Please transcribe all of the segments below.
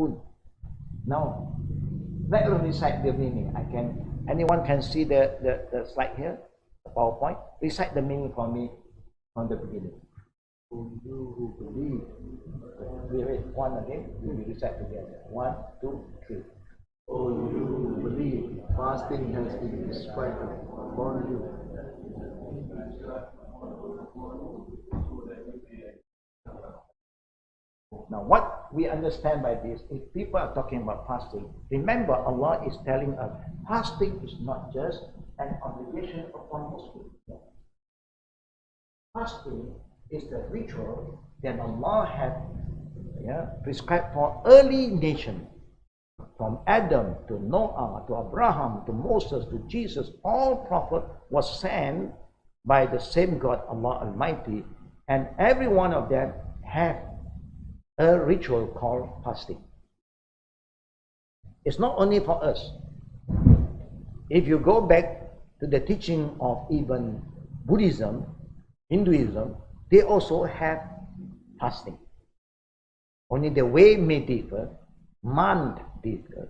food. Now, let us recite the meaning. Anyone can see the slide here, the PowerPoint? Recite the meaning for me from the beginning. Who you who believe. We read one again, we will recite together. 1, 2, 3. Oh, you who believe, fasting has been prescribed upon you. Now, what we understand by this, if people are talking about fasting, remember Allah is telling us fasting is not just an obligation upon Muslims. Fasting is the ritual that Allah had prescribed for early nations. From Adam to Noah to Abraham to Moses to Jesus, all prophets was sent by the same God, Allah Almighty, and every one of them had a ritual called fasting. It's not only for us. If you go back to the teaching of even Buddhism, Hinduism, they also have fasting. Only the way may differ, month differ,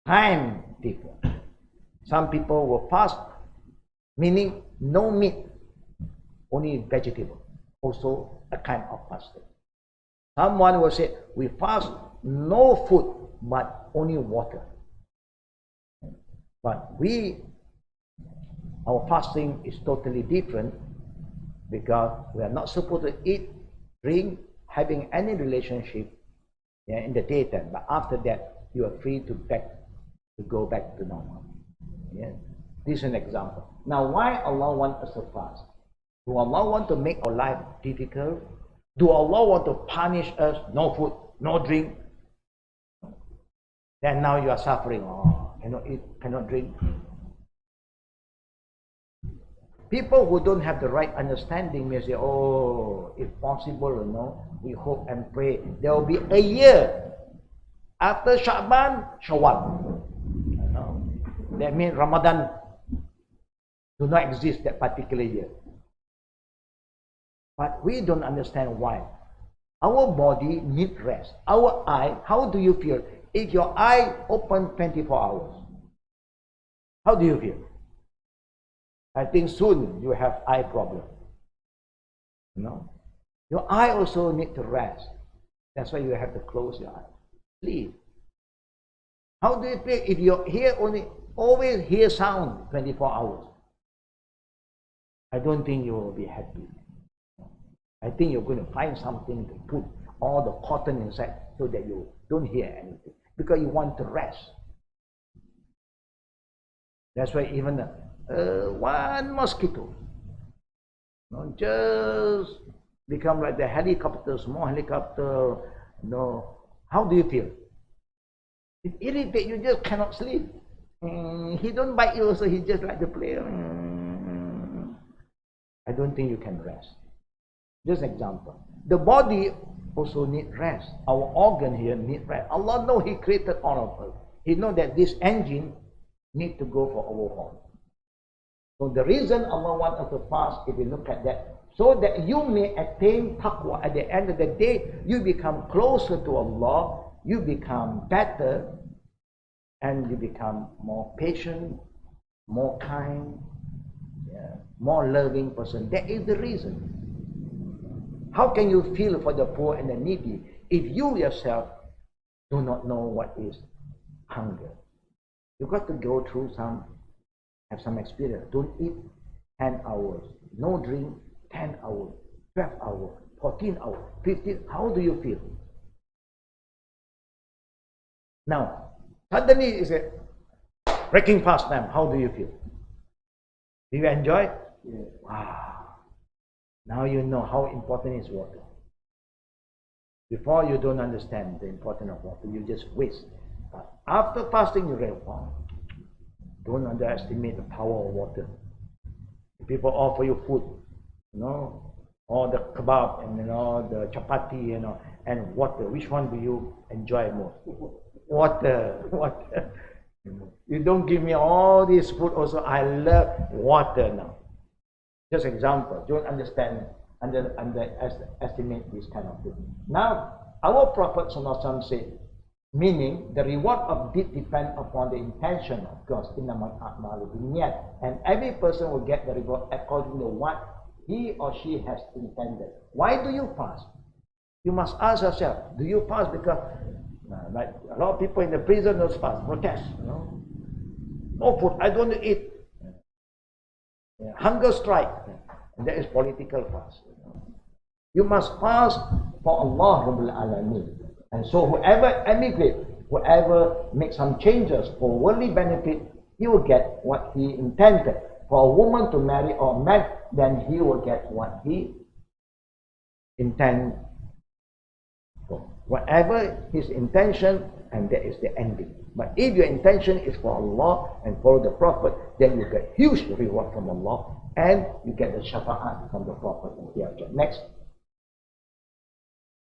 time differ. Some people will fast, meaning no meat, only vegetable. Also a kind of fasting. Someone will say, we fast no food, but only water. But our fasting is totally different because we are not supposed to eat, drink, having any relationship in the daytime. But after that, you are free to go back to normal. Yeah? This is an example. Now, why Allah wants us to fast? Do Allah want to make our life difficult? Do Allah want to punish us? No food, no drink. Then now you are suffering. Oh, cannot eat, cannot drink. People who don't have the right understanding may say, oh, if possible, we hope and pray. There will be a year after Sha'ban, Shawwal. That means Ramadan do not exist that particular year. But we don't understand why. Our body needs rest. Our eye, how do you feel? If your eye open 24 hours, how do you feel? I think soon you have eye problem. Your eye also need to rest. That's why you have to close your eye. Sleep. How do you feel if your ear always hear sound 24 hours? I don't think you will be happy. I think you're going to find something to put all the cotton inside so that you don't hear anything. Because you want to rest. That's why even one mosquito just become like the helicopter, small helicopter. How do you feel? It irritates you, just cannot sleep. He don't bite you, so he just like to play. I don't think you can rest. Just example. The body also need rest. Our organ here need rest. Allah knows He created all of us. He knows that this engine need to go for overhaul. So the reason Allah wants us to fast, if you look at that, so that you may attain taqwa. At the end of the day, you become closer to Allah, you become better, and you become more patient, more kind, more loving person. That is the reason. How can you feel for the poor and the needy if you yourself do not know what is hunger? You've got to go through have some experience. Don't eat 10 hours. No drink 10 hours, 12 hours, 14 hours, 15. How do you feel? Now, suddenly it's a breaking fast time. How do you feel? Do you enjoy? Yeah. Wow. Now you know how important is water. Before you don't understand the importance of water, you just waste. But after fasting, you realize, wow, don't underestimate the power of water. If people offer you food, or the kebab and the chapati, and water, which one do you enjoy more? Water. You don't give me all this food also. I love water now. Just example, don't underestimate this kind of thing. Now, our Prophet ﷺ said, Meaning, the reward of deed depends upon the intention, of course, innamal a'malu binniyat. And every person will get the reward according to what he or she has intended. Why do you fast? You must ask yourself, do you fast because, like a lot of people in the prison don't fast, protest, no food, I don't want to eat. Hunger strike. And that is political fast. You must fast for Allah Rabbul Alameen. And so whoever emigrates, whoever makes some changes for worldly benefit, he will get what he intended. For a woman to marry or a man, then he will get what he intended for. Whatever his intention, and that is the ending. But if your intention is for Allah and for the Prophet, then you get huge reward from Allah, and you get the shafa'at from the Prophet. Next.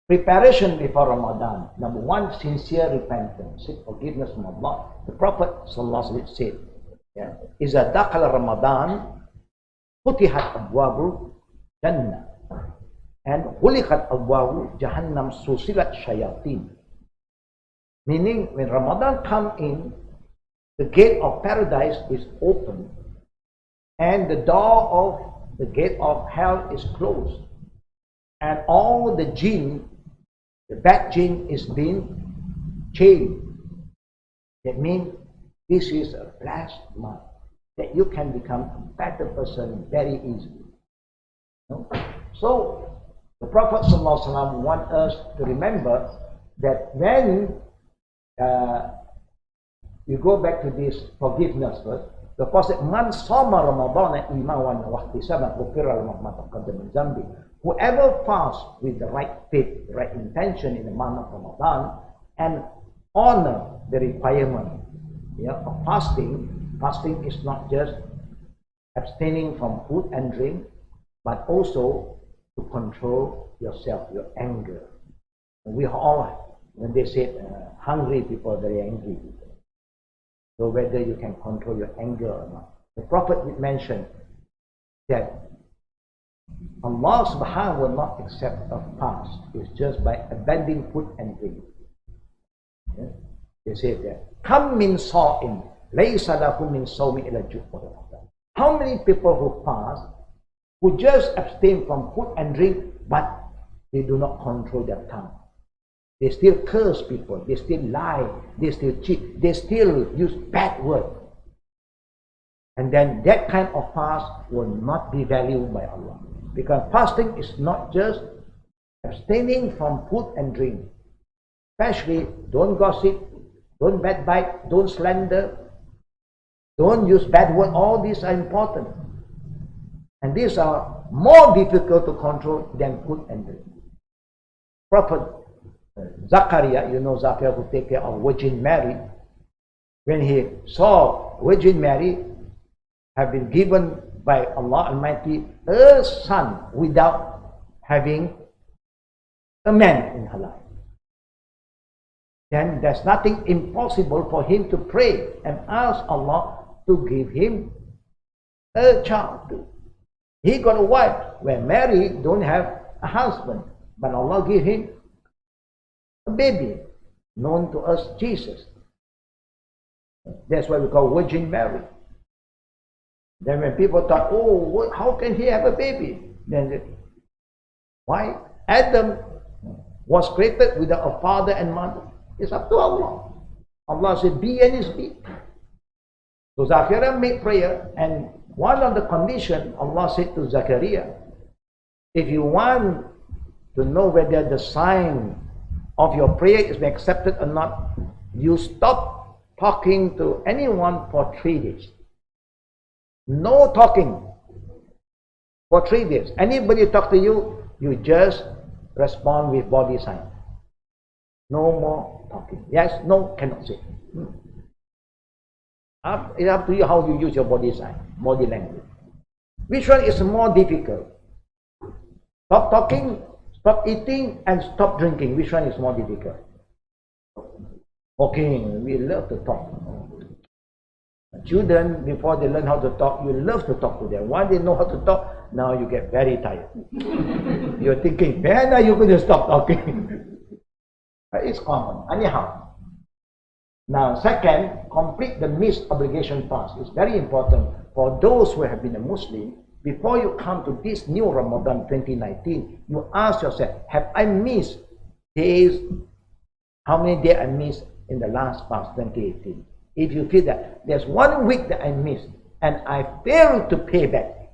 Preparation before Ramadan. Number one, sincere repentance. Seek forgiveness from Allah. The Prophet ﷺ said, إِذَا دَخَلَ رَمَضَانَ فُتِحَتْ أَبْوَابُ جَنَّةِ and غُلِقَتْ أَبْوَابُ جَهَنَّمْ سُلْسِلَةْ شَيَاطِينَ. Meaning, when Ramadan comes in, the gate of paradise is open, and the door of the gate of hell is closed, and all the jinn, the bad jinn, is being chained. That means this is a blessed month, that you can become a better person very easily. So, the Prophet ﷺ wants us to remember that when you go back to this forgiveness verse, the Prophet Man Sama Ramadan imawan wa ihtisaban ghufira lahu ma taqaddama min dhanbi. Whoever fasts with the right faith, the right intention in the month of Ramadan and honor the requirement of fasting. Fasting is not just abstaining from food and drink, but also to control yourself, your anger. And we all, when they say hungry people, very angry people. So whether you can control your anger or not. The Prophet did mention that Allah subhanahu will not accept a fast. It's just by abandoning food and drink. They say that. Kam min sa'im laysa lahu min sawmi ila ju'wa. How many people who fast, who just abstain from food and drink, but they do not control their tongue? They still curse people, they still lie, they still cheat, they still use bad words. And then that kind of fast will not be valued by Allah. Because fasting is not just abstaining from food and drink. Especially, don't gossip, don't backbite, don't slander, don't use bad words. All these are important. And these are more difficult to control than food and drink. Prophet Zachariah, you know Zachariah who take care of Virgin Mary, when he saw Virgin Mary have been given by Allah Almighty a son without having a man in her life, then there's nothing impossible for him to pray and ask Allah to give him a child. He got a wife, where Mary don't have a husband, but Allah gave him a baby, known to us Jesus. That's why we call Virgin Mary. Then when people thought, oh, how can he have a baby? Then they, why? Adam was created without a father and mother. It's up to Allah. Allah said, be and is be. So Zachariah made prayer, and one of the conditions, Allah said to Zachariah, if you want to know whether the sign of your prayer is being accepted or not, you stop talking to anyone for 3 days. No talking for 3 days. Anybody talk to you, you just respond with body sign. No more talking. Yes, no, cannot say. It's up to you how you use your body sign, body language. Which one is more difficult? Stop talking, stop eating, and stop drinking. Which one is more difficult? Talking. We love to talk. Children, before they learn how to talk, you love to talk to them. Once they know how to talk, now you get very tired. You're thinking, when are you going to stop talking? It's common. Anyhow, Now, second, complete the missed obligation fast. It's very important for those who have been a Muslim. Before you come to this new Ramadan 2019, you ask yourself, have I missed days? How many days I missed in the last fast 2018? If you feel that there's 1 week that I missed and I failed to pay back,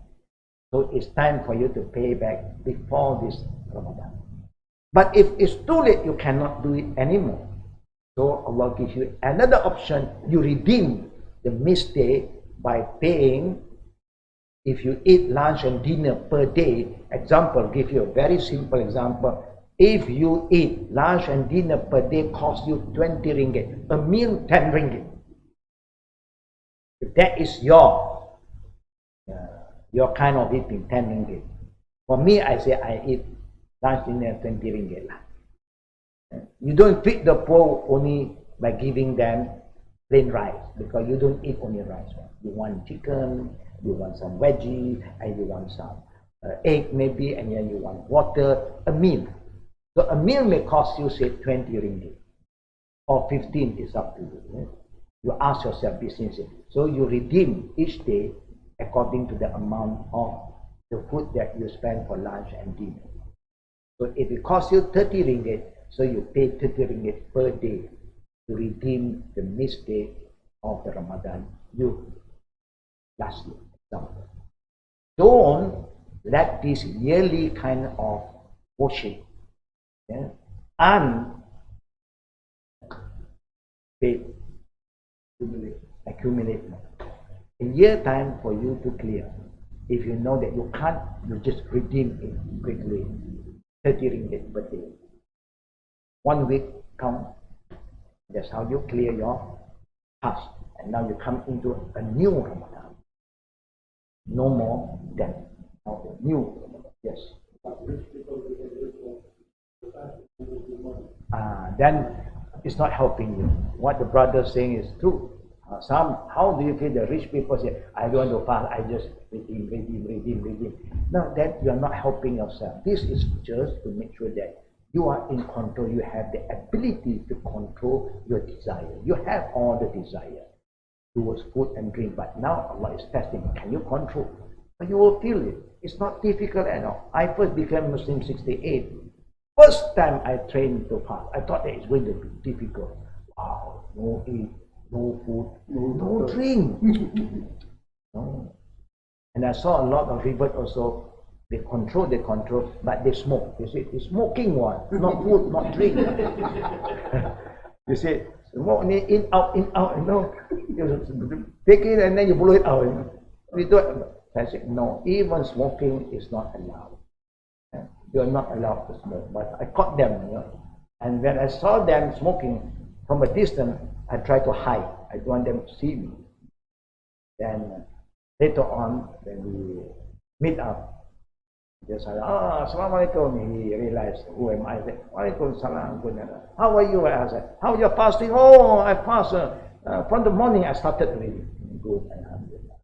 so it's time for you to pay back before this Ramadan. But if it's too late, you cannot do it anymore. So Allah gives you another option. You redeem the missed day by paying. If you eat lunch and dinner per day, example, give you a very simple example. If you eat lunch and dinner per day cost you 20 ringgit, a meal 10 ringgit. If that is your kind of eating, 10 ringgit. For me, I say I eat lunch, dinner 20 ringgit. You don't feed the poor only by giving them plain rice, because you don't eat only rice. You want chicken, you want some veggie, and you want some egg maybe, and then you want water, a meal. So a meal may cost you, say, 20 ringgit, or 15, is up to you. You ask yourself this sincere. So you redeem each day according to the amount of the food that you spend for lunch and dinner. So if it costs you 30 ringgit, so you pay 30 ringgit per day to redeem the missed day of the Ramadan you last year. Example. Don't let this yearly kind of worship accumulate. A year time for you to clear. If you know that you can't, you just redeem it quickly. 30 ringgit per day. 1 week count. That's how you clear your past. And now you come into a new Ramadan. No more than now the new Ramadan. Yes. Then it's not helping you. What the brother is saying is true. How do you feel the rich people say, I don't want to fast, I just redeem. No, that you are not helping yourself. This is just to make sure that you are in control. You have the ability to control your desire. You have all the desire towards food and drink, but now Allah is testing. Can you control? But you will feel it. It's not difficult at all. I first became Muslim 68. First time I trained to fast, I thought that it's going to be difficult. Wow, no eat, no food, no drink. No. And I saw a lot of people also, they control, but they smoke. They say, it's smoking one, not food, not drink. You say, smoke, in, out, you know. You take it and then you blow it out. You know. I said, no, even smoking is not allowed. You are not allowed to smoke. But I caught them, you know. And when I saw them smoking from a distance, I tried to hide. I don't want them to see me. Then later on, when we meet up, they said, Assalamualaikum. He realized, who am I? I said, Walaikum salam. How are you? I said, how are you fasting? Oh, I fast. From the morning I started reading. Good, alhamdulillah.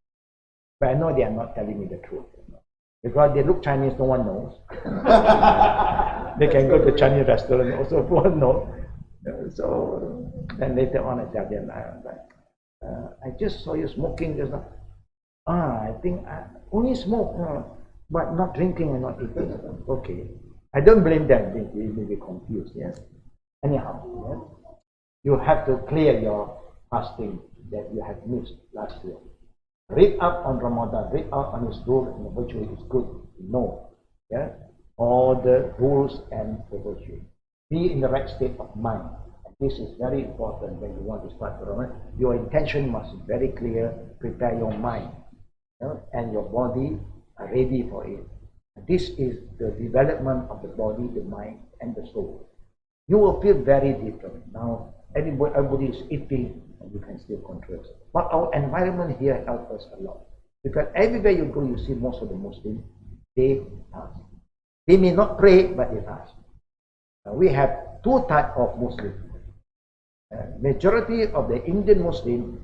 But I know they are not telling me the truth. Because they look Chinese, no one knows. They can go to Chinese restaurant also, no one knows. So then later on I tell them, I just saw you smoking just now. I think I only smoke, but not drinking and not eating. Okay. I don't blame them, they may be confused, yes. Anyhow, yes? You have to clear your fasting that you have missed last year. Read up on Ramadan, read up on its rule and the virtue is good. Know, yeah, all the rules and the virtue. Be in the right state of mind. And this is very important when you want to start the Ramadan. Your intention must be very clear. Prepare your mind, and your body are ready for it. And this is the development of the body, the mind, and the soul. You will feel very different. Now, everybody is eating, and you can still control it. But our environment here helps us a lot. Because everywhere you go, you see most of the Muslims, they fast. They may not pray, but they fast. We have two types of Muslims. Majority of the Indian Muslims,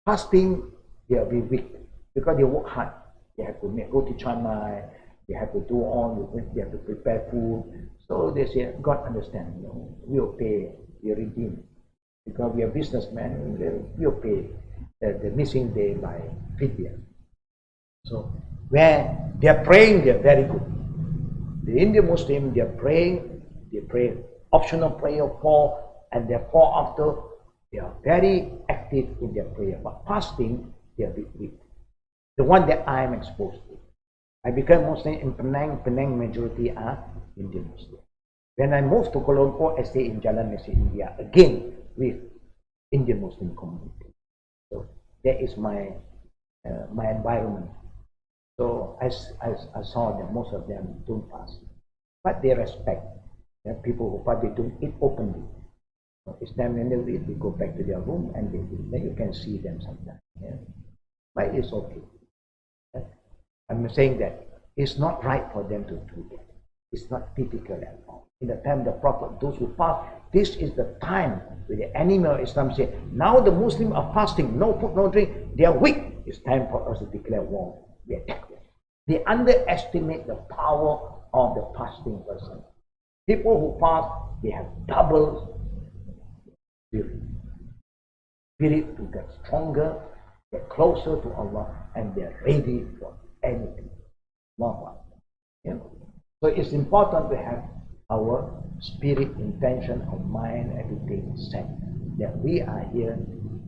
fasting, they are very weak. Because they work hard. They have to make roti canai, they have to do all, they have to prepare food. So they say, God understands, we'll pay, we redeem. Because because we are businessmen, we'll pay the missing day by fidya. So where they are praying, they are very good. The Indian Muslim, they are praying, they pray optional prayer 4 and their 4 after. They are very active in their prayer. But fasting, they are a bit weak. The one that I am exposed to. I became Muslim in Penang. Penang majority are Indian Muslim. When I moved to Kuala Lumpur, I stay in Jalan Mesir, India, again with Indian Muslim community. So that is my my environment. So I saw that most of them don't fast, but they respect people who fast. They don't eat openly. So it's time when they eat, they go back to their room and they eat. Then you can see them sometimes. Yeah. But it's okay. Yeah. I'm saying that it's not right for them to do that. It's not typical at all. In the time of the Prophet, those who fast, this is the time with the animal Islam say, now the Muslims are fasting, no food, no drink, they are weak. It's time for us to declare war. We attack them. They underestimate the power of the fasting person. People who fast, they have double spirit. Spirit to get stronger, get closer to Allah, and they're ready for anything. Yeah. So it's important to have our spirit, intention, our mind, everything set. That we are here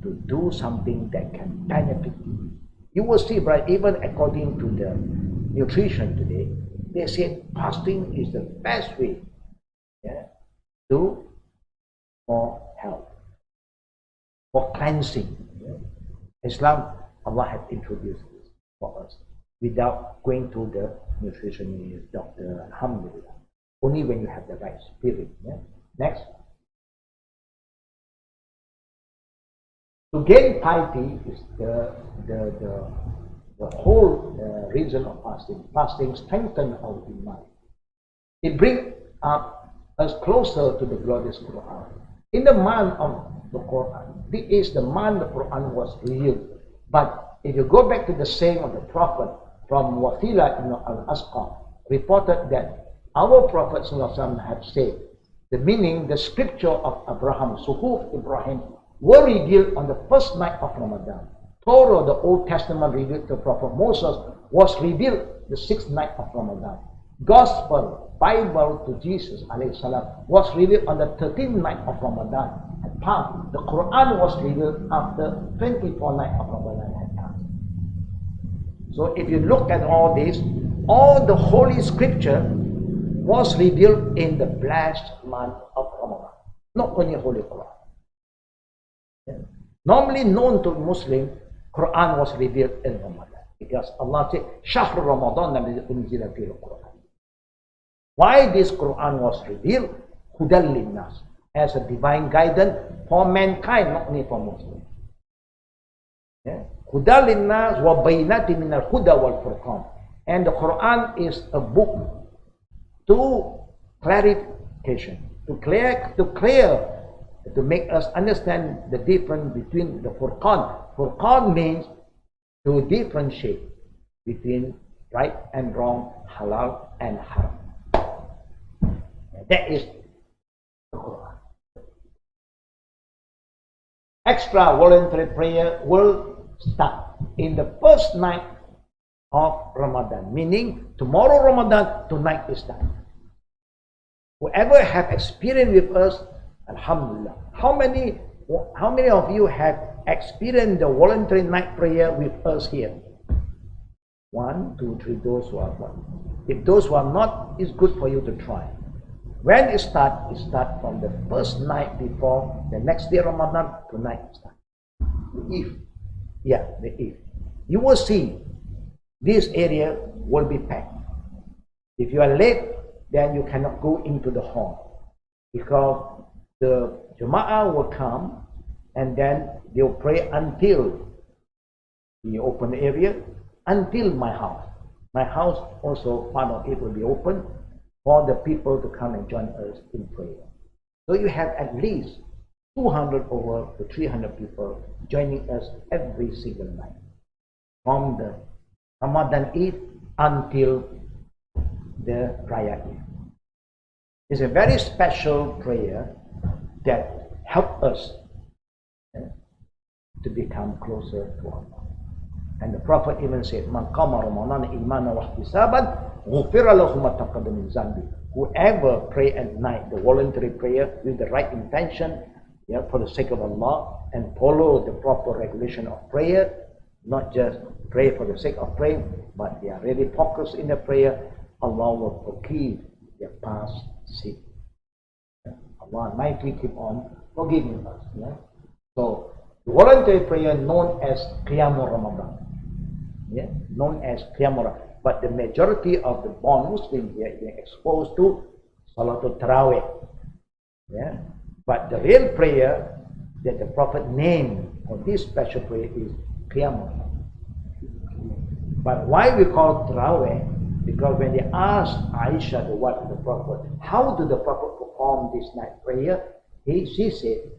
to do something that can benefit you. You will see, right, even according to the nutrition today, they say fasting is the best way for health, for cleansing. Yeah. Islam, Allah has introduced this for us without going to the nutritionist, doctor, alhamdulillah. Only when you have the right spirit. Yeah? Next. To gain piety is the whole reason of fasting. Fasting strengthens our iman. It brings us closer to the glorious Quran. In the month of the Quran, this is the month the Quran was revealed. But if you go back to the saying of the Prophet from Wafila ibn al-Asqa, reported that our Prophet had said, the meaning, the scripture of Abraham, Suhuf Ibrahim, were revealed on the first night of Ramadan. Torah, the Old Testament revealed to Prophet Moses, was revealed the 6th night of Ramadan. Gospel, Bible to Jesus ﷺ, was revealed on the 13th night of Ramadan had passed. The Quran was revealed after 24 night of Ramadan had passed. So if you look at all this, all the Holy Scripture was revealed in the blessed month of Ramadan. Not only Holy Quran. Yeah. Normally known to Muslim, Quran was revealed in Ramadan. Because Allah said, Shahr Ramadan alladhi unzila fihi al-Quran. Why this Quran was revealed? Hudal linnas, as a divine guidance for mankind, not only for Muslims. Hudal linnas wa bayyinatin min al-huda wal furqan. And the Quran is a book to clarification, to make us understand the difference between the Furqan. Furqan means to differentiate between right and wrong, halal and haram. That is the Quran. Extra voluntary prayer will start in the first night of Ramadan, meaning tomorrow Ramadan, tonight is time. Whoever have experience with us, alhamdulillah. How many of you have experienced the voluntary night prayer with us here? 1, 2, 3, those who are one. If those who are not, it's good for you to try. When it starts from the first night before the next day Ramadan, tonight it starts. The Eve. Yeah, the Eve. You will see this area will be packed. If you are late, then you cannot go into the hall, because the Jama'ah will come and then they will pray until the open area, until my house. My house also, part of it will be open for the people to come and join us in prayer. So you have at least 200 over to 300 people joining us every single night, from the Ramadan Eve until the Raya Eve. It's a very special prayer that helps us to become closer to Allah. And the Prophet even said, "Man qama Ramadan imanan wa ihtisaban, ghufira lahu ma taqaddama min zambi." Whoever pray at night, the voluntary prayer with the right intention, for the sake of Allah, and follow the proper regulation of prayer, not just pray for the sake of praying, but they are really focused in the prayer, Allah will forgive their past sin. Allah nicely keep on forgiving us. So, the voluntary prayer known as Qiyamul Ramadan. Known as Qiyamul Ramadan. But the majority of the born Muslims here are exposed to Salatul Tarawih. But the real prayer that the Prophet named for this special prayer is Qiyamul Ramadan. But why we call Tarawih? Because when they asked Aisha, the wife of the Prophet, how do the Prophet perform this night prayer? She said,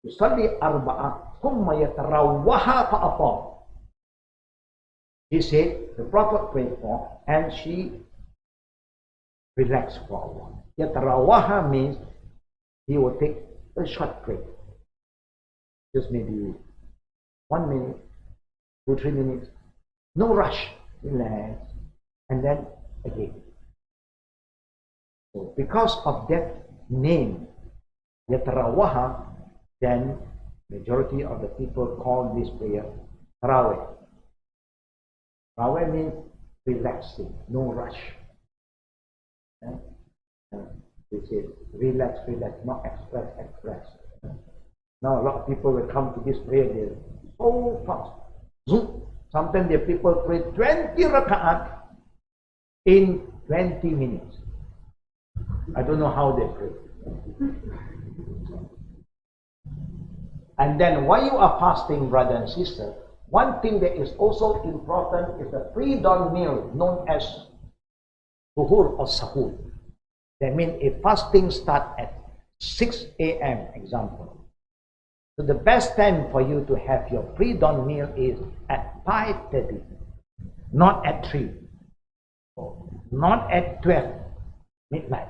"Yusalli arba'a, thumma yatarawwaha fa'atam." He said, the Prophet prayed for, and she relaxed for a while. Yatarawwaha means he will take a short break. Just maybe 1 minute, 2-3 minutes. No rush. Relax. And then again. So because of that name, Yatarawwaha, then majority of the people call this prayer Tarawih. Tarawih means relaxing, no rush. They say relax, not express. Now a lot of people will come to this prayer, they're so fast. Sometimes the people pray 20 raka'at in 20 minutes. I don't know how they pray. And then while you are fasting, brother and sister, one thing that is also important is the pre-dawn meal known as suhoor or sahur. That means if fasting starts at 6 a.m. example. So the best time for you to have your pre-dawn meal is at 5:30, not at 3, not at 12 midnight.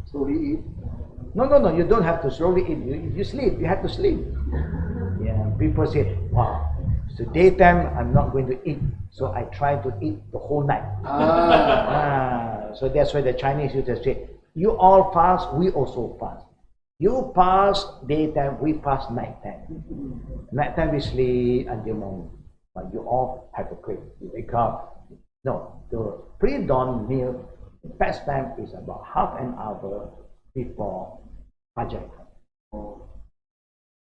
Slowly eat. No, you don't have to slowly eat. If you sleep, you have to sleep. People say, wow, so daytime I'm not going to eat, so I try to eat the whole night. So that's why the Chinese used to say, you all fast, we also fast. You fast daytime, we fast nighttime. Nighttime we sleep until morning, but you all have to pray. You wake up. No, the pre-dawn meal, the best time is about half an hour before Fajr,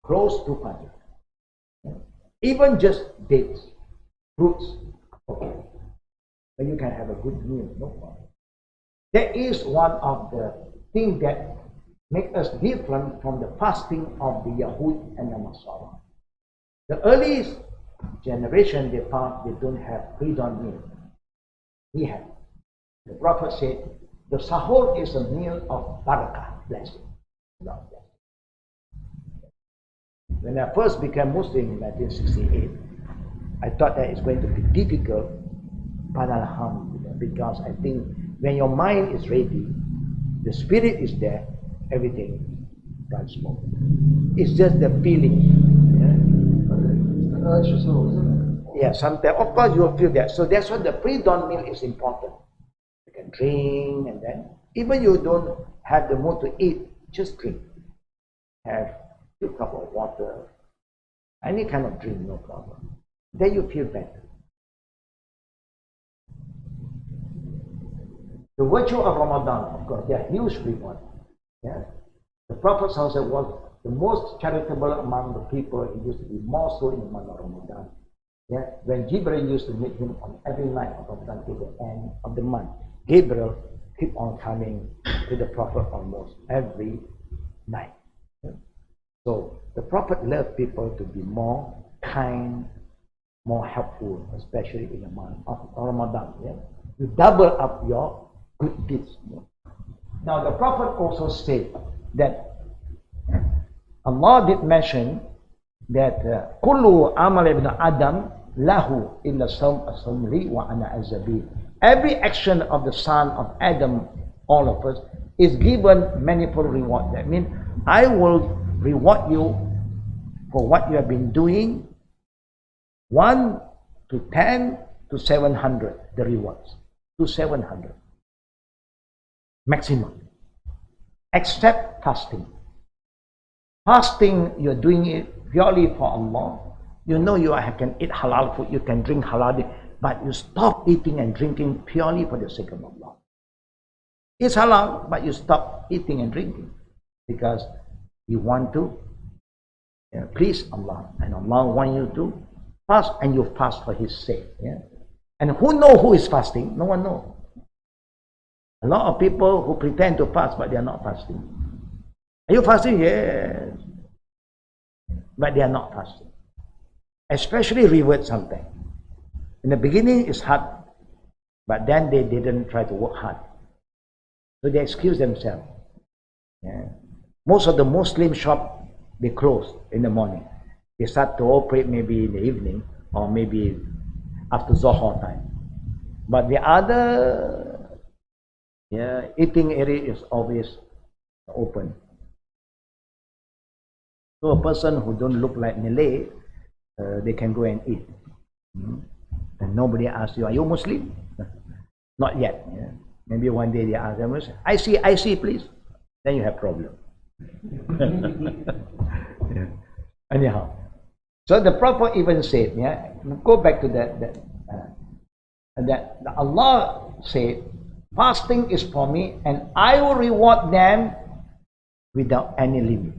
close to Fajr. Even just dates, fruits, okay. But you can have a good meal, no problem. That is one of the things that make us different from the fasting of the Yahud and the Nasara. The earliest generation, they found they don't have pre-dawn meal. We have. The Prophet said, the sahur is a meal of barakah, blessing. When I first became Muslim in 1968, I thought that it's going to be difficult, but alhamdulillah, because I think when your mind is ready, the spirit is there, everything runs smooth. It's just the feeling. Sometimes, of course, you will feel that. So that's why the pre-dawn meal is important. You can drink, and then even you don't have the mood to eat, just drink. Have 2 cups of water, any kind of drink, no problem. Then you feel better. The virtue of Ramadan, of course, there are huge reward. The Prophet was the most charitable among the people. He used to be more so in the month of Ramadan. When Gabriel used to meet him on every night of Ramadan till the end of the month, Gabriel kept on coming to the Prophet almost every night. So the Prophet loved people to be more kind, more helpful, especially in the month of Ramadan. You double up your good deeds. Now the Prophet also said that Allah did mention that kullu amal ibn Adam lahu illa sawm as-sawmli wa ana azabi. Every action of the son of Adam, all of us, is given manifold reward. That means I will reward you for what you have been doing 1 to 10 to 700, the rewards. To 700. Maximum. Except fasting. Fasting, you're doing it purely for Allah. You know you can eat halal food, you can drink halal, but you stop eating and drinking purely for the sake of Allah. It's halal, but you stop eating and drinking because you want to please Allah, and Allah wants you to fast, and you fast for His sake. Yeah? And who is fasting? No one knows. A lot of people who pretend to fast, but they are not fasting. Are you fasting? Yes. But they are not fasting. Especially reward something. In the beginning, it's hard, but then they didn't try to work hard. So they excuse themselves. Yeah. Most of the Muslim shops, they close in the morning. They start to operate maybe in the evening or maybe after Zohar time. But the other eating area is always open. So a person who don't look like Malay, they can go and eat. And nobody asks you, are you Muslim? Not yet. Yeah. Maybe one day they ask them, I see, please. Then you have problem. Yeah. Anyhow, so the Prophet even said, go back to that Allah said, fasting is for me, and I will reward them without any limit.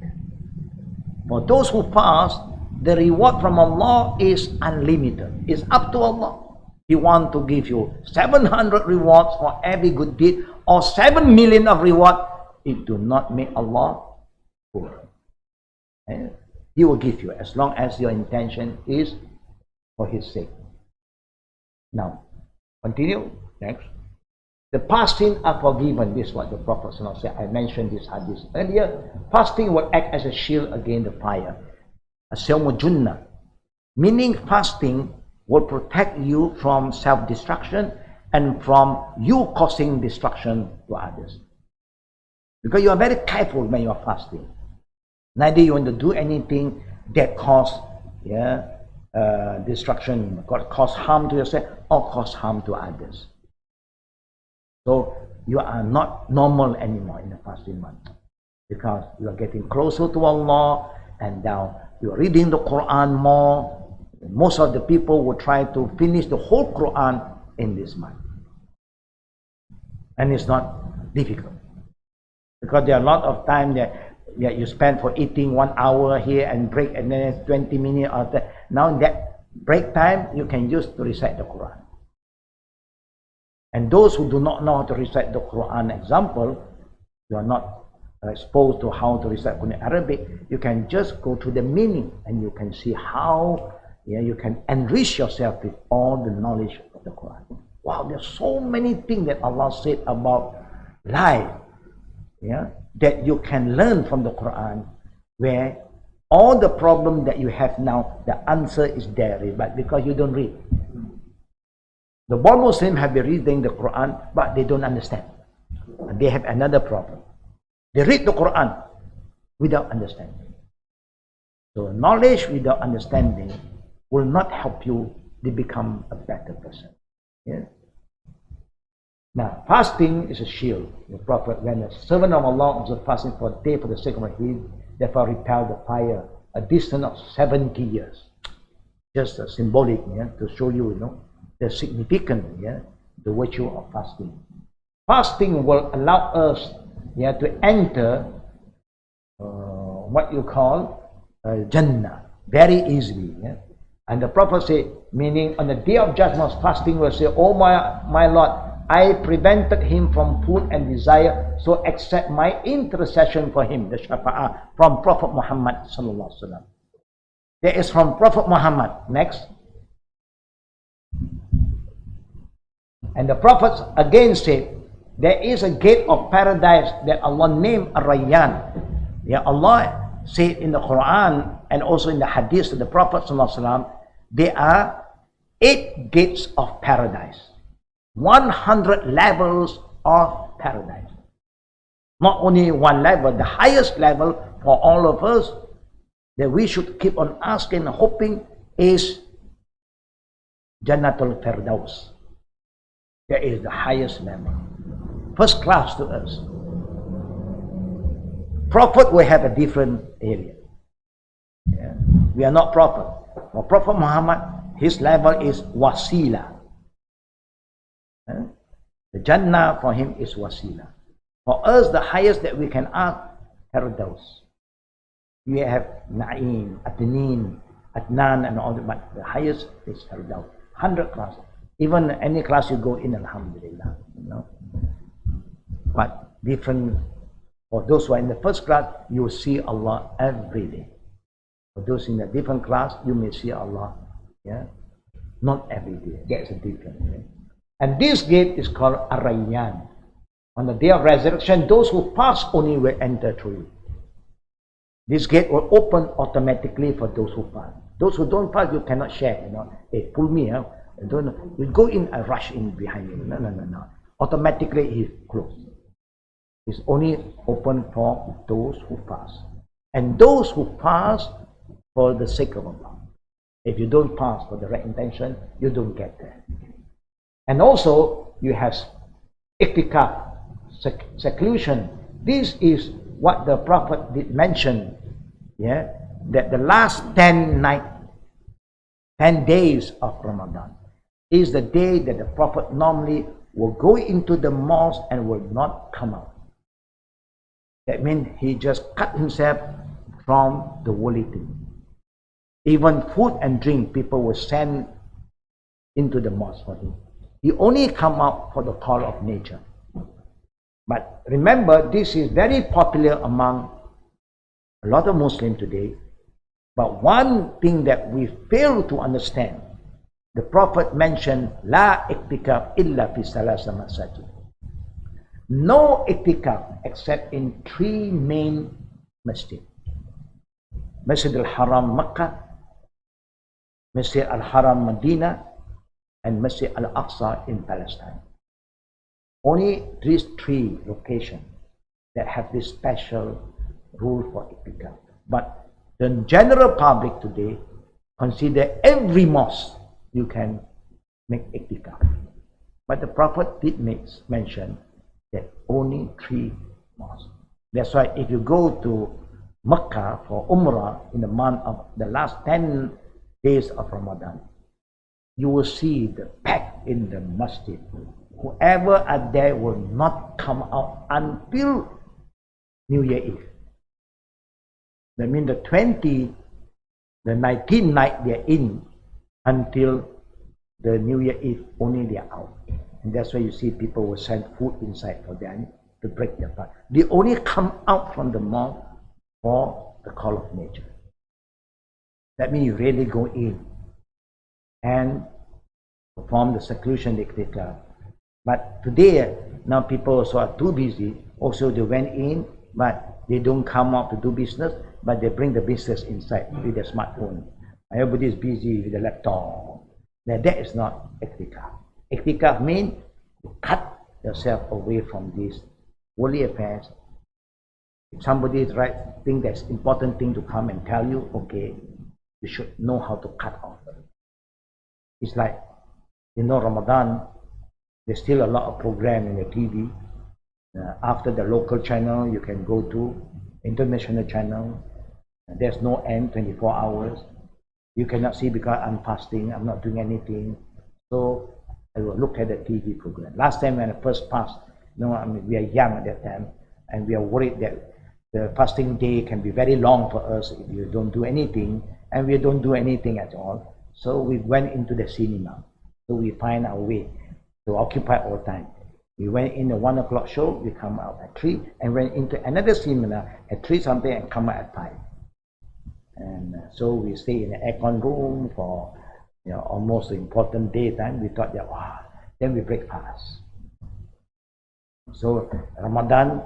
For those who fast, the reward from Allah is unlimited. It's up to Allah. He wants to give you 700 rewards for every good deed, or 7 million of reward. It do not make Allah poor. He will give you as long as your intention is for His sake. Now, continue. Next. The past sins are forgiven. This is what the Prophet said. I mentioned this hadith earlier. Fasting will act as a shield against the fire. As-sawmu junnah. Meaning fasting will protect you from self-destruction and from you causing destruction to others. Because you are very careful when you are fasting. Neither you want to do anything that cause destruction, cause harm to yourself or cause harm to others. So you are not normal anymore in the fasting month, because you are getting closer to Allah, and now you are reading the Quran more. Most of the people will try to finish the whole Quran in this month. And it's not difficult, because there are a lot of time that you spend for eating 1 hour here and break, and then 20 minutes after. Now that break time you can use to recite the Quran. And those who do not know how to recite the Quran, example, you are not exposed to how to recite Quran in Arabic, you can just go to the meaning and you can see how you can enrich yourself with all the knowledge of the Quran. Wow, there's so many things that Allah said about life, that you can learn from the Quran, where all the problem that you have now, the answer is there, but because you don't read. The born Muslims have been reading the Quran, but they don't understand. And they have another problem. They read the Quran without understanding. So knowledge without understanding will not help you to become a better person. Now, fasting is a shield. The Prophet, when a servant of Allah was fasting for a day for the sake of He therefore repelled the fire a distance of 70 years. Just a symbolic, to show you, the significance, the virtue of fasting. Fasting will allow us, to enter what you call Jannah very easily. And the Prophet said, meaning on the day of judgment, fasting will say, "Oh my Lord, I prevented him from food and desire, so accept my intercession for him," the Shafa'ah from Prophet Muhammad sallallahu alaihi wasallam. There is from Prophet Muhammad. Next. And the Prophet again said, there is a gate of paradise that Allah named Ar-Rayyan. Allah said in the Quran and also in the Hadith of the Prophet sallallahu alaihi wasallam, there are 8 gates of paradise. 100 levels of paradise. Not only one level, the highest level for all of us that we should keep on asking and hoping is Jannatul Firdaus. That is the highest level. First class to us. Prophet will have a different area. Yeah. We are not prophet. For Prophet Muhammad, his level is wasila. The Jannah for him is wasila. For us, the highest that we can ask, Firdaus. We have Na'im, Adnin, Adnan, and all that, but the highest is Firdaus. 100 classes. Even any class you go in, alhamdulillah. But different, for those who are in the first class, you will see Allah every day. For those in a different class, you may see Allah, not every day. That's a difference. And this gate is called Ar-Rayyan. On the day of resurrection, those who pass only will enter through it. This gate will open automatically for those who pass. Those who don't pass, you cannot share. Hey, pull me. Don't. You go in and rush in behind you. No. Automatically, it's closed. It's only open for those who pass. And those who pass for the sake of Allah. If you don't pass for the right intention, you don't get there. And also, you have iktikaf, seclusion. This is what the Prophet did mention, that the last 10 days of Ramadan is the day that the Prophet normally will go into the mosque and will not come out. That means he just cut himself from the worldly thing. Even food and drink, people will send into the mosque for him. He only come out for the call of nature. But remember, this is very popular among a lot of Muslims today. But one thing that we fail to understand, the Prophet mentioned, La iktikaf illa fi salasa masajid. No iktikaf except in 3 main masjid. Masjid al-Haram Makkah, Masjid al-Haram Medina, and Masjid al-Aqsa in Palestine. Only these 3 locations that have this special rule for iktikaf. But the general public today consider every mosque you can make iktikaf. But the Prophet did mention that only 3 mosques. That's why if you go to Mecca for Umrah in the month of the last 10 days of Ramadan, you will see the pack in the masjid. Whoever are there will not come out until New Year Eve. That means the 19th night they are in until the New Year Eve, only they are out. And that's why you see people will send food inside for them to break their fast. They only come out from the mosque for the call of nature. That means you really go in and perform the seclusion iktikaf. But today, now people also are too busy. Also they went in, but they don't come out to do business, but they bring the business inside with their smartphone. Everybody is busy with the laptop. Now that is not iktikaf. Iktikaf means you cut yourself away from these worldly affairs. If somebody is think that's important thing to come and tell you, okay, you should know how to cut off. It's like, Ramadan, there's still a lot of program in the TV. After the local channel, you can go to international channel. There's no end, 24 hours. You cannot see because I'm fasting, I'm not doing anything. So I will look at the TV program. Last time when I first fast, we are young at that time, and we are worried that the fasting day can be very long for us if you don't do anything, and we don't do anything at all. So we went into the cinema. So we find our way to occupy our time. We went in the 1 o'clock show, we come out at 3, and went into another cinema at 3 something and come out at 5. And so we stay in the aircon room for almost the important daytime. We thought that, wow, then we break fast. So Ramadan,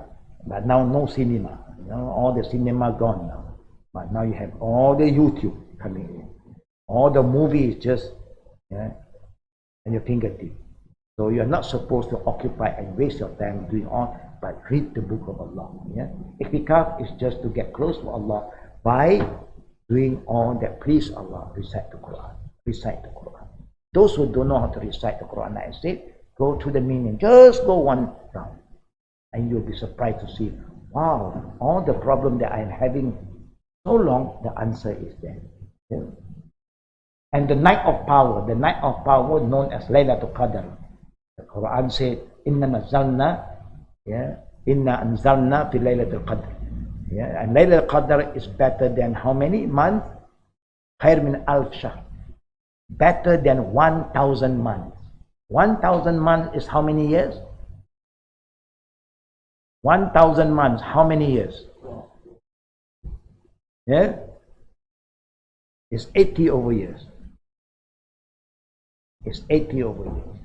but now no cinema. All the cinema gone now. But now you have all the YouTube coming in. All the movies just in your fingertip. So you are not supposed to occupy and waste your time doing all, but read the book of Allah. Iktikaf is just to get close to Allah by doing all that please Allah. Recite the Quran. Those who don't know how to recite the Quran, I said, go to the meaning. Just go one round. And you'll be surprised to see, wow, all the problem that I'm having so long, the answer is there. Yeah. And the night of power known as Laylatul Qadr. The Quran said, Inna anzalna fi Laylatul Qadr. Yeah, and Laylatul Qadr is better than how many months? Khair min alf shahr. Better than 1,000 months. 1,000 months is how many years? 1,000 months, how many years? Yeah? It's 80 over years. It's 80 over years.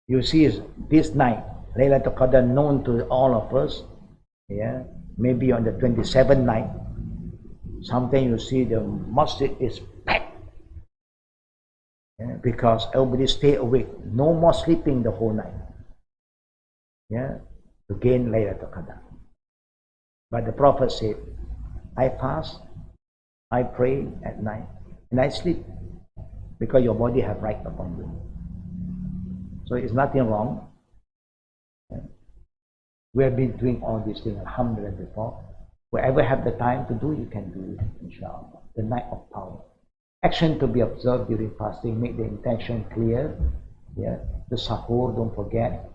You see, this night, Laylatul Qadr known to all of us, yeah, maybe on the 27th night, sometimes you see the masjid is packed. Yeah, because everybody stay awake. No more sleeping the whole night. Yeah, to gain Laylatul Qadr. But the Prophet said, I fast, I pray at night, and I sleep, because your body have right upon you. So it's nothing wrong. Yeah. We have been doing all these things, alhamdulillah, before. Wherever have the time to do, you can do it, inshallah. The night of power. Action to be observed during fasting, make the intention clear. Yeah. The sahur, don't forget.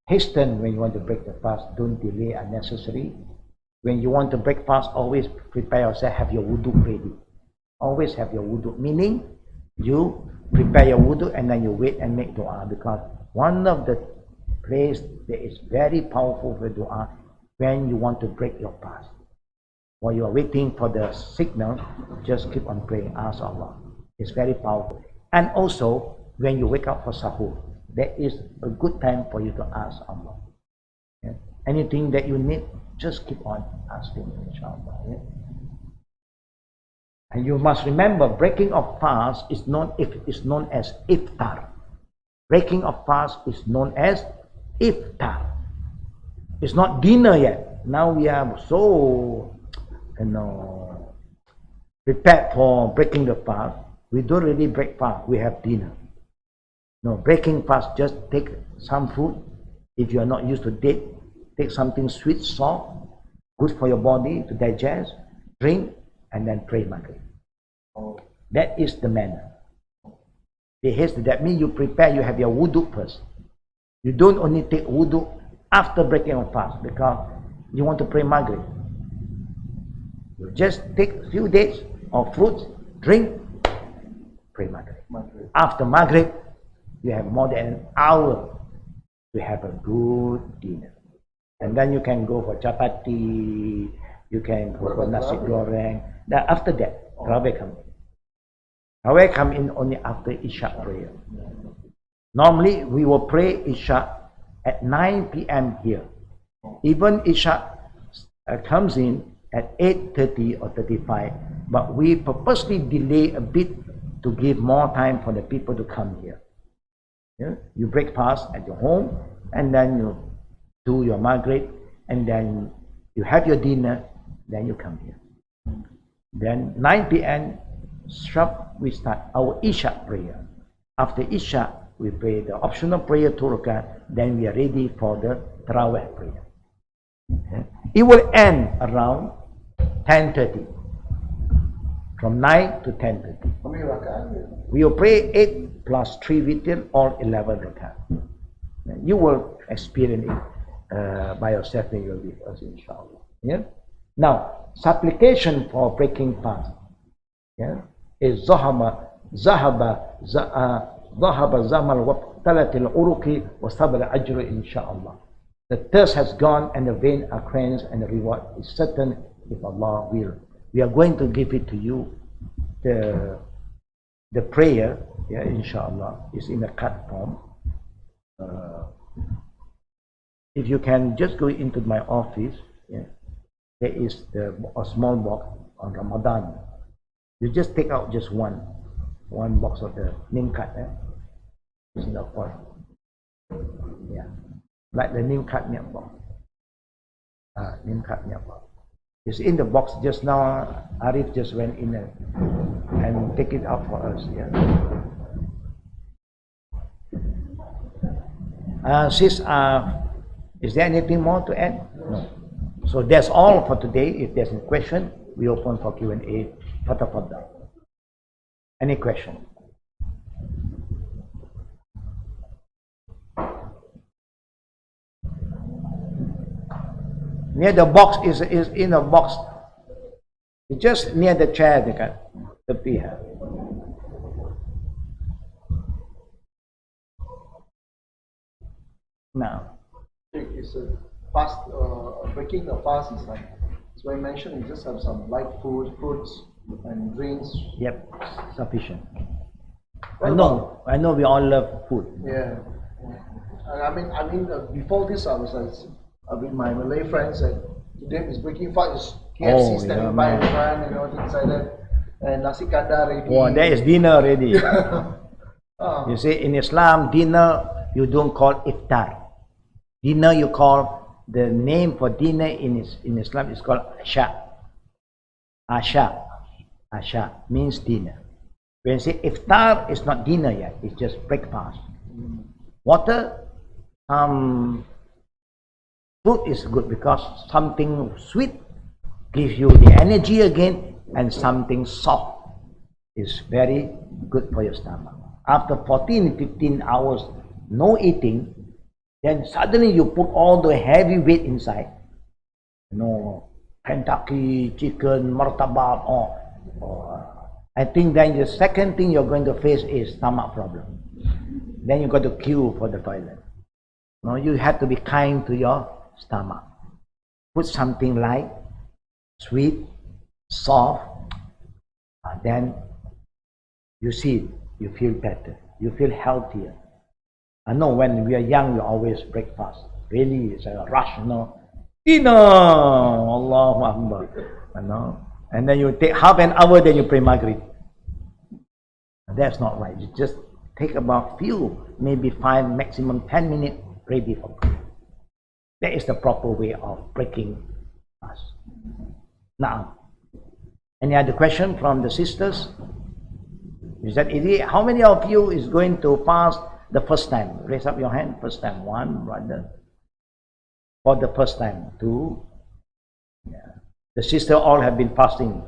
Hasten when you want to break the fast, don't delay unnecessary. When you want to break fast, always prepare yourself, have your wudu ready. Always have your wudu, meaning you prepare your wudu and then you wait and make dua, because one of the places that is very powerful for dua when you want to break your fast. While you are waiting for the signal, just keep on praying, ask Allah. It's very powerful. And also, when you wake up for sahur, that is a good time for you to ask Allah. Yeah? Anything that you need, just keep on asking, inshallah. Yeah? And you must remember, breaking of fast is known as iftar. Breaking of fast is known as iftar. It's not dinner yet. Now we are so, prepared for breaking the fast. We don't really break fast. We have dinner. No, breaking fast, just take some food. If you are not used to date, take something sweet, soft, good for your body to digest, drink, and then pray Maghrib. That is the manner. That means you prepare, you have your wudu first. You don't only take wudu after breaking of fast, because you want to pray Maghrib. You just take a few dates of fruits, drink, pray Maghrib. After Maghrib, you have more than an hour to have a good dinner. And then you can go for chapati, you can go for nasi goreng. Then after that, Tarawih come in. Tarawih come in only after Isha prayer. Normally, we will pray Isha at 9 p.m. here. Even Isha comes in at 8:30 or 35, but we purposely delay a bit to give more time for the people to come here. Yeah? You break fast at your home, and then you do your Maghrib, and then you have your dinner, then you come here. Then 9 p.m. sharp, we start our Isha prayer. After Isha, we pray the optional prayer 2 rakat, then we are ready for the Tarawih prayer. Okay? It will end around 10:30. From 9 to 10:30. How many rakat? We will pray 8 plus 3 witr, or 11 rakat. You will experience it by yourself when you are with us, inshallah. Yeah? Now, supplication for breaking fast, yeah, is zahaba zamal waqtalat al-uruqi wa sabal ajru, inshallah. The thirst has gone and the veins are cleansed, and the reward is certain if Allah will. We are going to give it to you. The prayer, yeah, inshallah, is in a cut form. If you can just go into my office, yeah, there is a small box on Ramadan. You just take out just one box of the name card. It's in the form. Yeah, like the name card box. Name card box. It's in the box just now. Arif just went in and take it out for us. Yeah. Sis, is there anything more to add? No. So that's all for today. If there's a question, we open for Q&A. Fatafaddal. Any question? Near the box is in a box. Just near the chair dekat tepi ha. Now. It's a fast, breaking the fast is like, so I mentioned you just have some light food, fruits and drinks. Yep, sufficient. I know we all love food. Yeah. I mean, before this I was with my Malay friends and today is breaking fast. KFC standing by in front, things like that. And nasi kandar ready. Oh, there is dinner already. You see, in Islam, dinner you don't call iftar. Dinner you call, the name for dinner in Islam is called asha. Asha means dinner. When you say iftar, it's not dinner yet, it's just breakfast. Water, food is good because something sweet gives you the energy again, and something soft is very good for your stomach. After 14-15 hours no eating, then suddenly you put all the heavy weight inside. Kentucky chicken, martabak, I think then the second thing you're going to face is stomach problem. Then you got to queue for the toilet. No, you have to be kind to your stomach. Put something light, sweet, soft, then you see, you feel better, you feel healthier. I know when we are young, we always break fast. Really, it's a rush, Dinner, Allahu Akbar, And then you take half an hour, then you pray Maghrib. That's not right. You just take about maybe 5, maximum 10 minutes, ready for prayer. That is the proper way of breaking fast. Now, any other question from the sisters? Is that easy? How many of you is going to fast the first time? Raise up your hand. First time. 1, brother. For the first time. 2. Yeah. The sisters all have been fasting.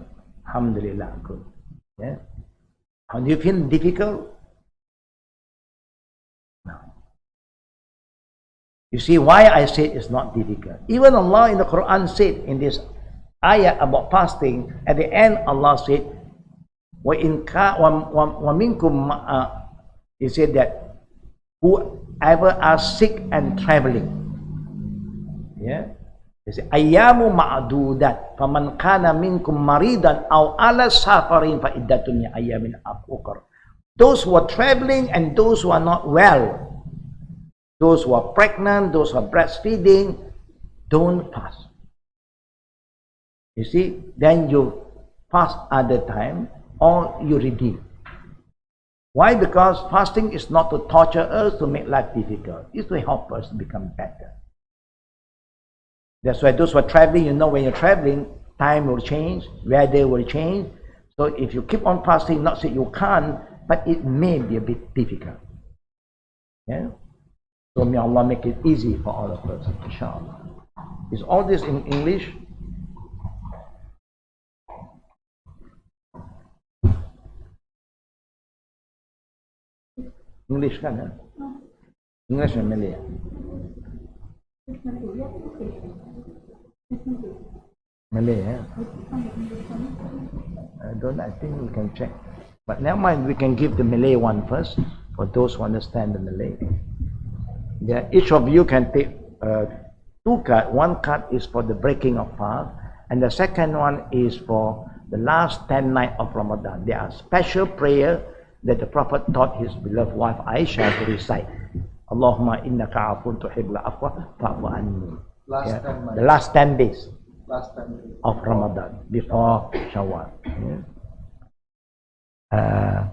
Alhamdulillah. Good. Yeah. How do you feel difficult? No. You see why I said it's not difficult. Even Allah in the Quran said in this ayah about fasting, at the end Allah said, He said that whoever are sick and traveling, yeah, he said, Ayyamu ma'dudat, faman kana minkum maridan aw ala safarin fa iddatun min ayyamin ukhra. Those who are traveling and those who are not well, those who are pregnant, those who are breastfeeding, don't fast. You see, then you fast other time or you redeem. Why? Because fasting is not to torture us, to make life difficult. It's to help us to become better. That's why those who are traveling, when you're traveling, time will change, weather will change. So if you keep on fasting, not say you can't, but it may be a bit difficult. Yeah? So may Allah make it easy for all of us, inshallah. Is all this in English? English kan? English and Malay. Malay, I think we can check. But never mind, we can give the Malay one first, for those who understand the Malay. Yeah, each of you can take 2 cards. 1 card is for the breaking of fast, and the second one is for the last 10 nights of Ramadan. There are special prayer that the Prophet taught his beloved wife Aisha to recite. Allahumma innaka afun tuhibbul afwa fa'fu anni. The last 10 days of Ramadan before Shawwal. Yeah,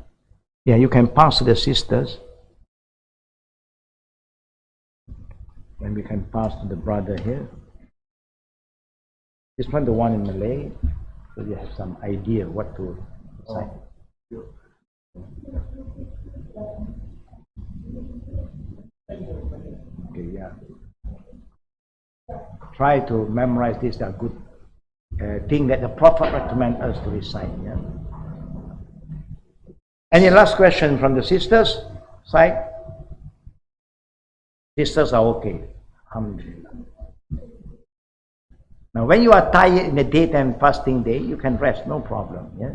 you can pass to the sisters. And we can pass to the brother here. This one, the one in Malay, so you have some idea what to say. Okay, yeah. Try to memorize this, a good thing that the Prophet recommends us to recite. Yeah. Any last question from the sisters side? Sisters are okay. Alhamdulillah. Now, when you are tired in the daytime fasting day, you can rest, no problem. Yeah,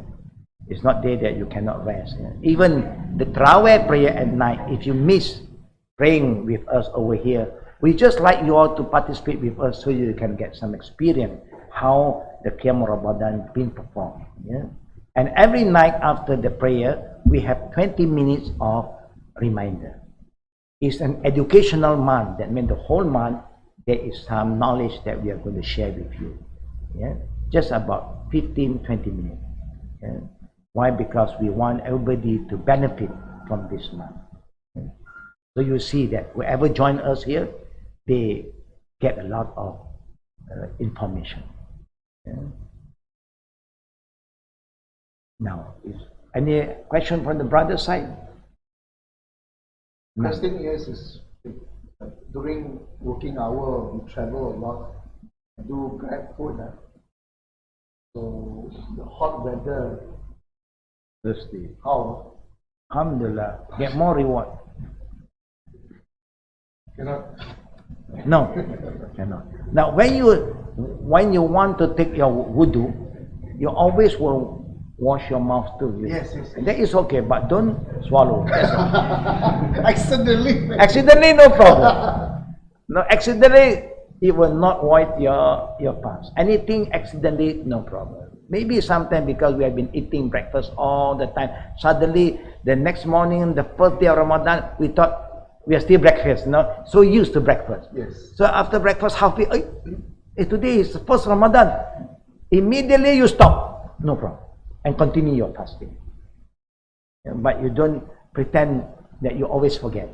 it's not day that you cannot rest. Yeah? Even the Tarawih prayer at night, if you miss praying with us over here, we just like you all to participate with us so you can get some experience how the Qiyam Ramadan being performed. Yeah? And every night after the prayer, we have 20 minutes of reminder. It's an educational month. That means the whole month there is some knowledge that we are going to share with you. Yeah? Just about 15-20 minutes. Yeah? Why? Because we want everybody to benefit from this month. Yeah? So you see that whoever join us here, they get a lot of information. Yeah? Now, is any question from the brother side? First thing is during working hour, we travel a lot, do Grab food. So the hot weather, Thirsty. how? Alhamdulillah, get more reward. Cannot. No, cannot. Now, when you want to take your wudu, you always will wash your mouth too. Yes. That is okay, but don't swallow. Accidentally. Accidentally, no problem. No, accidentally, it will not void your fast. Anything accidentally, no problem. Maybe sometimes because we have been eating breakfast all the time, suddenly the next morning, the first day of Ramadan, we thought we are still breakfast, so used to breakfast. Yes. So after breakfast, halfway, today is the first Ramadan. Immediately you stop, no problem, and continue your fasting. But you don't pretend that you always forget.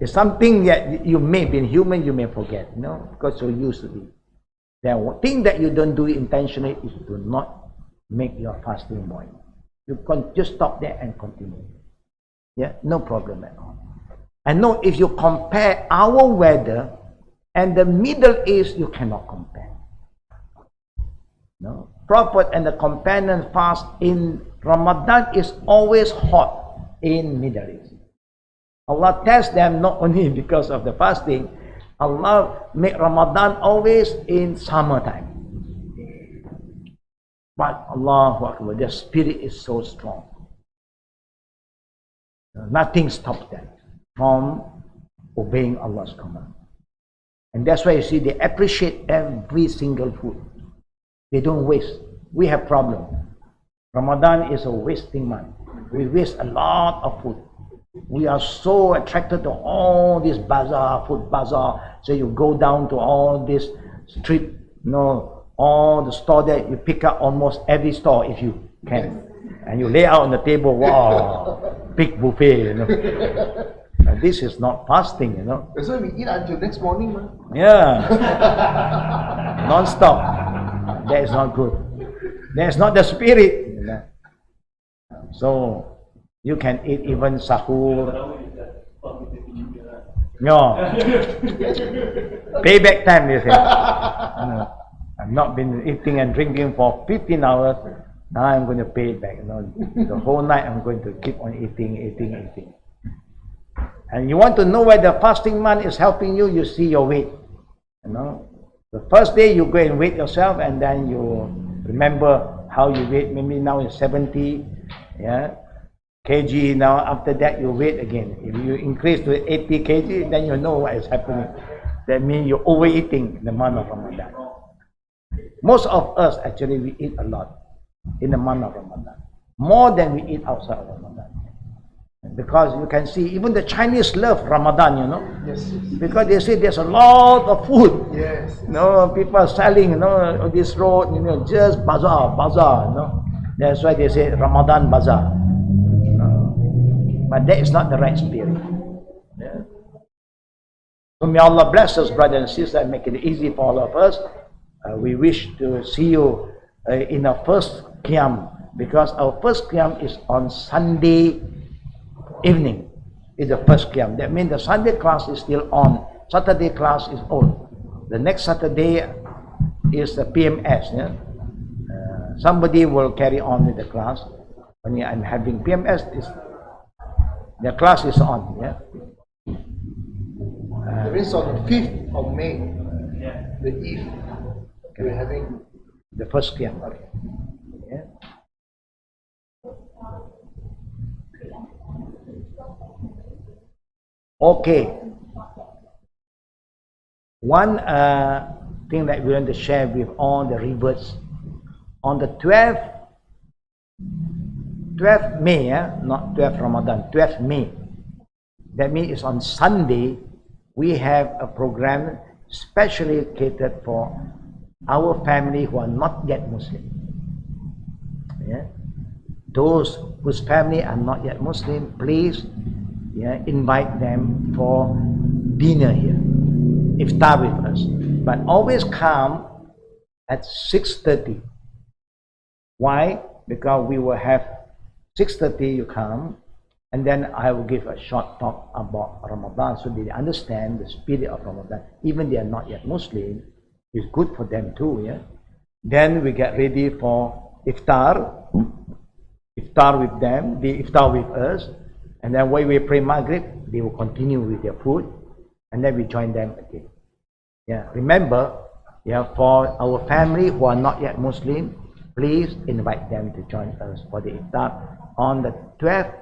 It's something that you may be human, you may forget, because you're used to it. The thing that you don't do intentionally is to not make your fasting void. You can just stop there and continue. Yeah, no problem at all. And no, if you compare our weather and the Middle East, you cannot compare. No, Prophet and the companion fast in Ramadan is always hot in Middle East. Allah tests them not only because of the fasting. Allah make Ramadan always in summertime. But Allahu Akbar, their spirit is so strong. Nothing stops them from obeying Allah's command. And that's why you see they appreciate every single food. They don't waste. We have problem. Ramadan is a wasting month. We waste a lot of food. We are so attracted to all this bazaar, food bazaar. So you go down to all this street, all the store there, you pick up almost every store if you can. And you lay out on the table, wow, big buffet, And this is not fasting, That's why we eat until next morning, man. Yeah. Non-stop. That is not good. That is not the spirit. So, you can eat even sahur. No. Payback time, you say. No. I've not been eating and drinking for 15 hours. Now I'm going to pay it back. The whole night I'm going to keep on eating. And you want to know where the fasting month is helping you, you see your weight. The first day you go and weigh yourself, and then you remember how you weigh. Maybe now it's 70 kg. Now after that you weigh again. If you increase to 80 kg, then you know what is happening. That means you're overeating in the month of Ramadan. Most of us actually we eat a lot in the month of Ramadan, more than we eat outside of Ramadan. Because you can see, even the Chinese love Ramadan, Yes. because they say there's a lot of food. Yes. People are selling, on this road, just bazaar. That's why they say Ramadan bazaar. But that is not the right spirit. Yeah. So may Allah bless us, brothers and sisters, and make it easy for all of us. We wish to see you in the first Qiyam Because our first Qiyam is on Sunday evening. Is the first Qiyam. That means the Sunday class is still on. Saturday class is on. The next Saturday is the PMS. Yeah? Somebody will carry on with the class. When I'm having PMS, the class is on. Yeah? That means on the 5th of May, the Eve, we're having the first Qiyam. Okay. Yeah? Okay. One thing that we want to share with all the reverts, on the 12th May, not 12th Ramadan, 12th May, that means it's on Sunday, we have a program specially catered for our family who are not yet Muslim. Yeah? Those whose family are not yet Muslim, please invite them for dinner here, iftar with us. But always come at 6:30. Why? Because we will have 6:30 you come, and then I will give a short talk about Ramadan so they understand the spirit of Ramadan. Even they are not yet Muslim, it's good for them too. Yeah. Then we get ready for iftar with them, they iftar with us, and then when we pray Maghrib, they will continue with their food, and then we join them again. Yeah. Remember, for our family who are not yet Muslim, please invite them to join us for the iftar on the 12th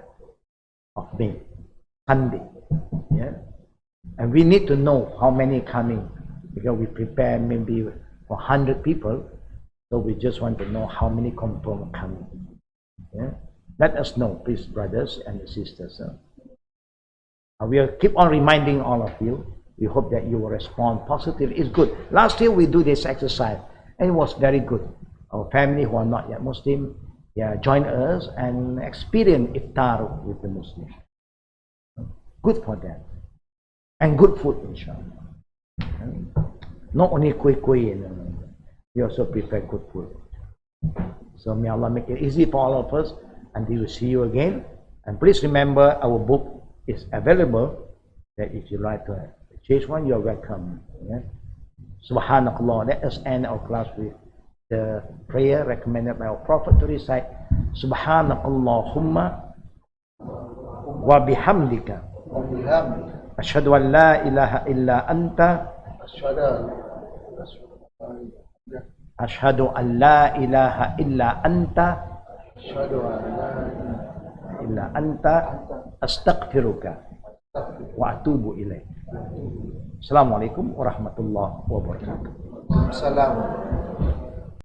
of May, Sunday. Yeah? And we need to know how many coming, because we prepare maybe for 100 people, so we just want to know how many confirm coming. Yeah? Let us know, please, brothers and sisters. We will keep on reminding all of you. We hope that you will respond positively. It's good. Last year we do this exercise, and it was very good. Our family who are not yet Muslim, join us and experience iftar with the Muslims. Good for them. And good food, inshallah. Not only kui, we also prepare good food. So may Allah make it easy for all of us, and we will see you again. And please remember, our book is available, that if you like to purchase one, you are welcome. Yeah? Subhanakallah. Let us end our class with the prayer recommended by our Prophet to recite Subhanakallahumma wa bihamdika ashhadu an la ilaha illa anta ashhadu an la ilaha illa anta astaghfiruka wa atubu ilaik. Assalamualaikum warahmatullahi wabarakatuh. Salam.